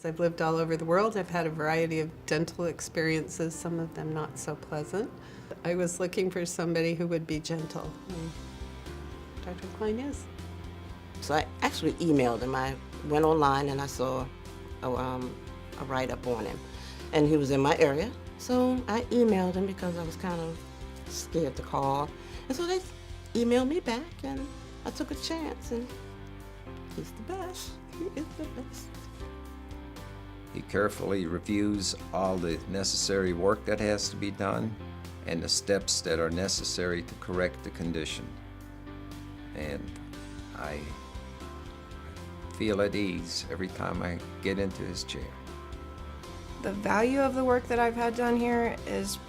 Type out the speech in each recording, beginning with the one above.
I've lived all over the world. I've had a variety of dental experiences, some of them not so pleasant. I was looking for somebody who would be gentle, and Dr. Klein is. So I actually emailed him. I went online and I saw a write-up on him. And he was in my area, so I emailed him because I was kind of scared to call. And so they emailed me back, and I took a chance, and he's the best. He is the best. He carefully reviews all the necessary work that has to be done and the steps that are necessary to correct the condition. And I feel at ease every time I get into his chair. The value of the work that I've had done here is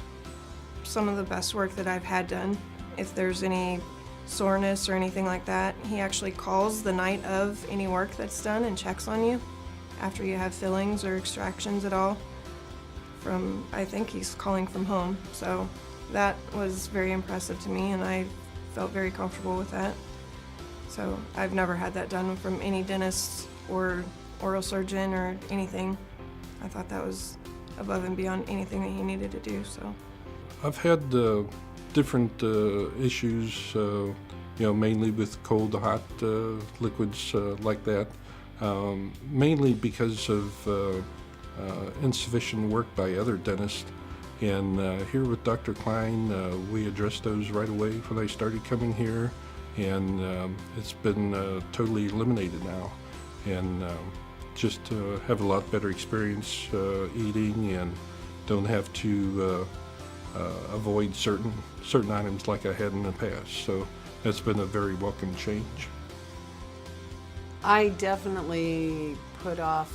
some of the best work that I've had done. If there's any soreness or anything like that, he actually calls the night of any work that's done and checks on you after you have fillings or extractions at all. I think he's calling from home, so that was very impressive to me, and I felt very comfortable with that. So I've never had that done from any dentist or oral surgeon or anything. I thought that was above and beyond anything that he needed to do. So I've had different issues, mainly with cold to hot liquids like that, mainly because of insufficient work by other dentists. And here with Dr. Klein, we addressed those right away when I started coming here, and it's been totally eliminated now. And just have a lot better experience eating, and don't have to avoid certain items like I had in the past. So that's been a very welcome change. I definitely put off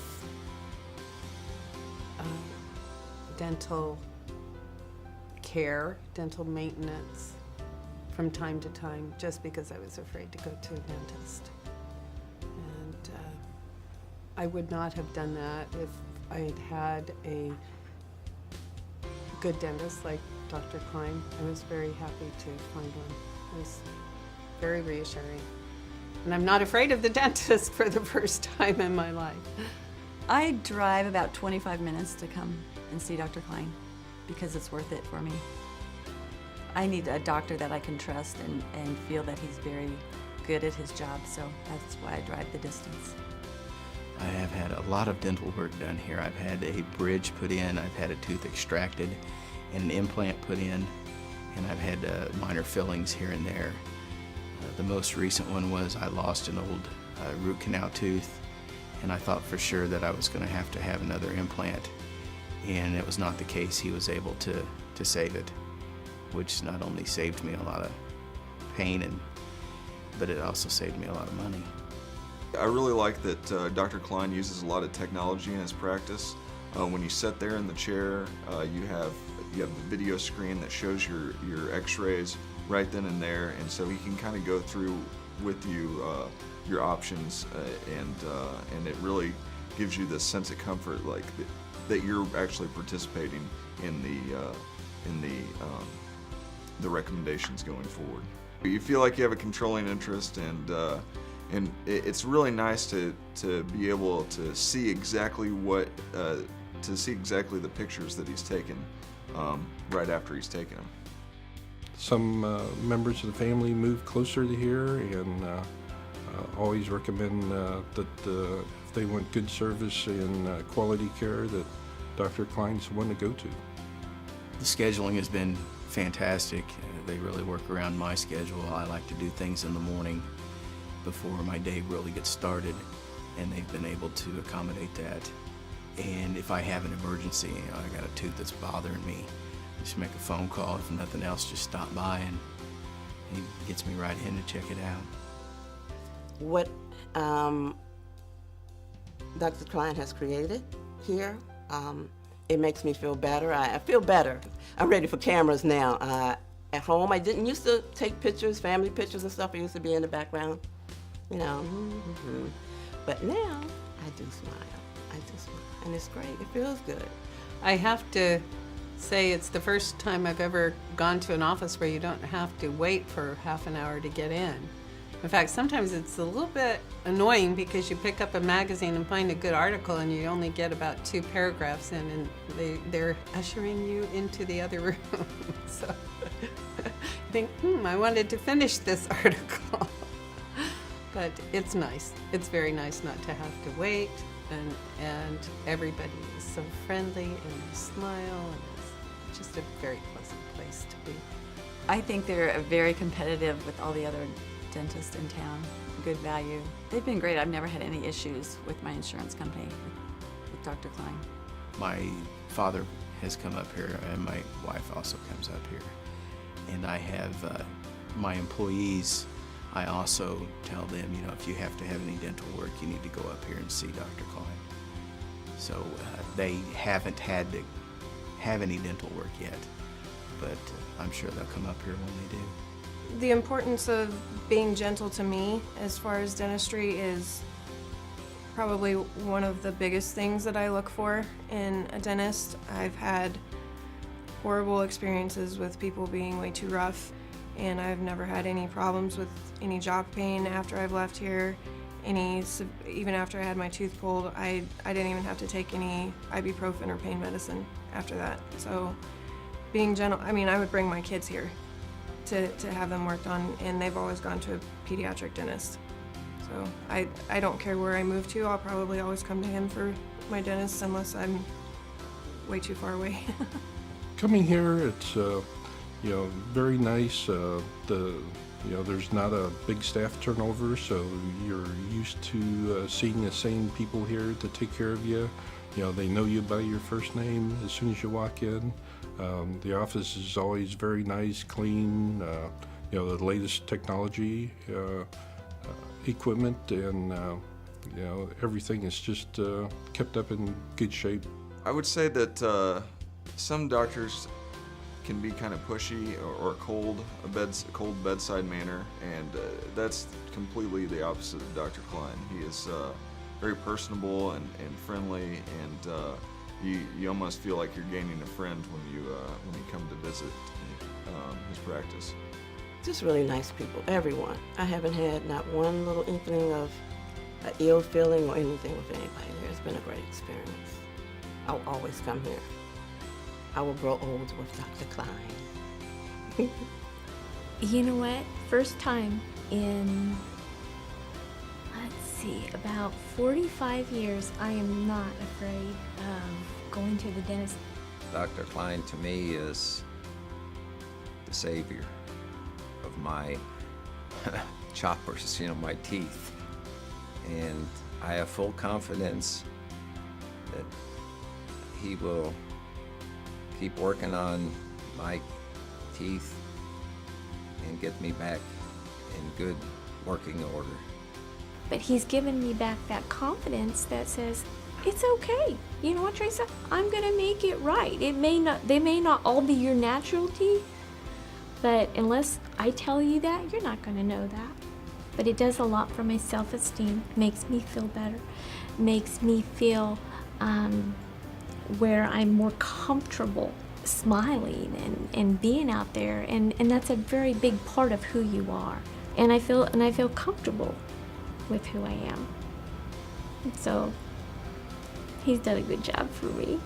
dental care, dental maintenance from time to time, just because I was afraid to go to a dentist. And I would not have done that if I had had a good dentist like Dr. Klein. I was very happy to find one. It was very reassuring. And I'm not afraid of the dentist for the first time in my life. I drive about 25 minutes to come and see Dr. Klein because it's worth it for me. I need a doctor that I can trust and feel that he's very good at his job, so that's why I drive the distance. I have had a lot of dental work done here. I've had a bridge put in, I've had a tooth extracted, and an implant put in, and I've had minor fillings here and there. The most recent one was I lost an old root canal tooth, and I thought for sure that I was going to have another implant, and it was not the case. He was able to save it, which not only saved me a lot of pain, but it also saved me a lot of money. I really like that Dr. Klein uses a lot of technology in his practice. When you sit there in the chair, you have the video screen that shows your x-rays right then and there, and so he can kind of go through with you your options, and it really gives you this sense of comfort, like that you're actually participating in the recommendations going forward. You feel like you have a controlling interest, and it's really nice to be able to see exactly the pictures that he's taken right after he's taken them. Some members of the family move closer to here, and always recommend that if they want good service and quality care, that Dr. Klein's the one to go to. The scheduling has been fantastic. They really work around my schedule. I like to do things in the morning before my day really gets started, and they've been able to accommodate that. And if I have an emergency, I got a tooth that's bothering me, just make a phone call. If nothing else, just stop by, and he gets me right in to check it out. What Dr. Klein has created here, it makes me feel better. I feel better. I'm ready for cameras now. At home, I didn't used to take pictures, family pictures and stuff. I used to be in the background, But now, I do smile, and it's great. It feels good. I have to say it's the first time I've ever gone to an office where you don't have to wait for half an hour to get in. In fact, sometimes it's a little bit annoying because you pick up a magazine and find a good article and you only get about 2 paragraphs in, and they're ushering you into the other room. So you think, I wanted to finish this article. But it's nice. It's very nice not to have to wait, and everybody is so friendly and they smile, and it's just a very pleasant place to be. I think they're very competitive with all the other dentists in town. Good value. They've been great. I've never had any issues with my insurance company, with Dr. Klein. My father has come up here, and my wife also comes up here. And I have my employees, I also tell them, you know, if you have to have any dental work, you need to go up here and see Dr. Klein. So they haven't had to have any dental work yet, but I'm sure they'll come up here when they do. The importance of being gentle to me as far as dentistry is probably one of the biggest things that I look for in a dentist. I've had horrible experiences with people being way too rough, and I've never had any problems with any jaw pain after I've left here. Even after I had my tooth pulled, I didn't even have to take any ibuprofen or pain medicine after that. So being gentle, I mean, I would bring my kids here to have them worked on, and they've always gone to a pediatric dentist. So I don't care where I move to, I'll probably always come to him for my dentist unless I'm way too far away. Coming here, it's very nice. There's not a big staff turnover, so you're used to seeing the same people here to take care of you. They know you by your first name as soon as you walk in. The office is always very nice, clean. The latest technology, equipment, and everything is just kept up in good shape. I would say that some doctors can be kind of pushy or cold bedside manner, and that's completely the opposite of Dr. Klein. He is very personable and friendly, and you almost feel like you're gaining a friend when you come to visit his practice. Just really nice people, everyone. I haven't had not one little inkling of an ill feeling or anything with anybody. It's been a great experience. I'll always come here. I will grow old with Dr. Klein. You know what? First time in, about 45 years, I am not afraid of going to the dentist. Dr. Klein to me is the savior of my choppers, my teeth. And I have full confidence that he will keep working on my teeth and get me back in good working order. But he's given me back that confidence that says, it's okay. You know what, Teresa? I'm gonna make it right. They may not all be your natural teeth, but unless I tell you that, you're not gonna know that. But it does a lot for my self-esteem, makes me feel better, makes me feel where I'm more comfortable smiling and being out there, and that's a very big part of who you are. And I feel comfortable with who I am. So he's done a good job for me.